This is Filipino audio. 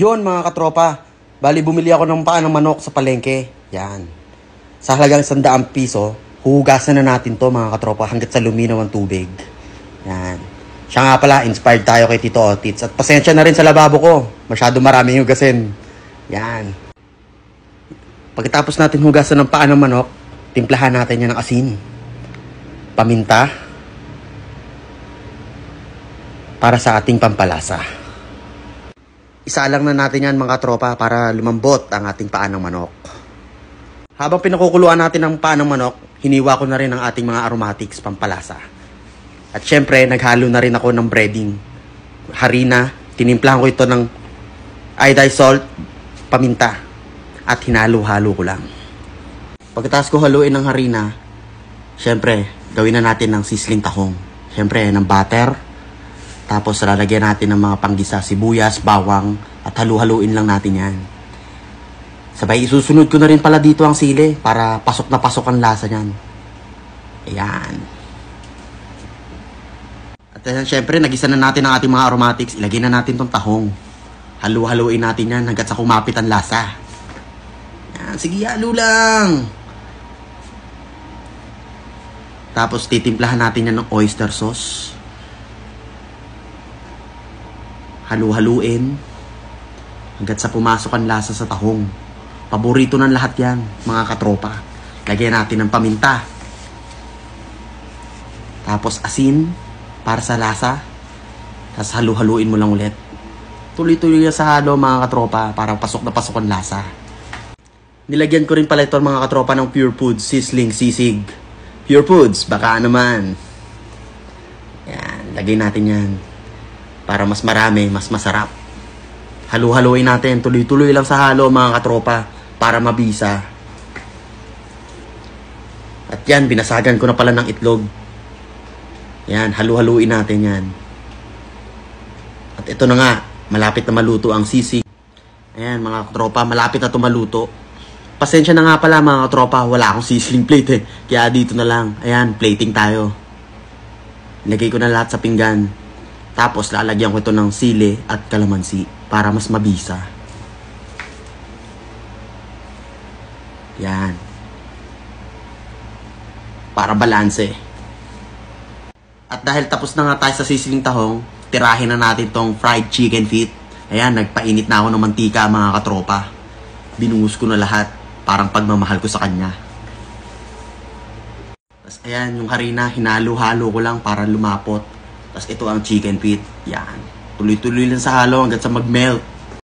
Yun mga katropa, bali bumili ako ng paa ng manok sa palengke. Yan. Sa halagang 100 piso, huhugasan na natin to mga katropa hanggat sa luminaw ang tubig. Yan. Siya nga pala, inspired tayo kay Tito Otits. At pasensya na rin sa lababo ko. Masyado maraming hugasin. Yan. Pagkatapos natin hugasan ng paa ng manok, timplahan natin yan ng asin, paminta, para sa ating pampalasa. Isalang na natin yan mga tropa para lumambot ang ating paa ng manok. Habang pinakukuluan natin ang paa ng manok, hiniwa ko na rin ang ating mga aromatics pampalasa. At syempre, naghalo na rin ako ng breading. Harina, tinimplahan ko ito ng iodized salt, paminta, at hinalo-halo ko lang. Pagkatapos ko haluin ng harina, syempre, gawin na natin ng sizzling tahong. Syempre, ng butter. Tapos, lalagyan natin ng mga panggisa, sibuyas, bawang, at halu-haluin lang natin yan. Sabay, isusunod ko na rin pala dito ang sili para pasok na pasok ang lasa niyan. Ayan. At syempre, nagisa na natin ang ating mga aromatics. Ilagay na natin tong tahong. Halu-haluin natin yan hanggat sa kumapit ang lasa. Ayan, sige, halo lang. Tapos, titimplahan natin yan ng oyster sauce. Halu-haluin hanggat sa pumasok ang lasa sa tahong. Paborito ng lahat yan, mga katropa. Lagyan natin ng paminta. Tapos asin para sa lasa. Tapos halu-haluin mo lang ulit. Tuloy-tuloy sa halo mga katropa para pasok na pasok ang lasa. Nilagyan ko rin pala ito mga katropa ng Pure Foods Sizzling Sisig. Pure Foods, baka naman. Yan, lagay natin yan. Para mas marami, mas masarap. Halu-haluin natin. Tuloy-tuloy lang sa halo mga katropa. Para mabisa. At yan, binasagan ko na pala ng itlog. Yan, halu-haluin natin yan. At ito na nga, malapit na maluto ang sisig. Ayan mga katropa, malapit na ito maluto. Pasensya na nga pala mga katropa, wala akong sizzling plate eh. Kaya dito na lang. Ayan, plating tayo. Lagay ko na lahat sa pinggan. Tapos, lalagyan ko ito ng sili at kalamansi para mas mabisa. Yan. Para balanse. At dahil tapos na nga tayo sa sisiling tahong, tirahin na natin tong fried chicken feet. Ayan, nagpainit na ako ng mantika mga katropa. Binuhos ko na lahat. Parang pagmamahal ko sa kanya. Tapos, ayan, yung harina, hinalo-halo ko lang para lumapot. Tapos ito ang chicken feet. Yan. Tuloy-tuloy lang sa halo hanggang sa mag-melt.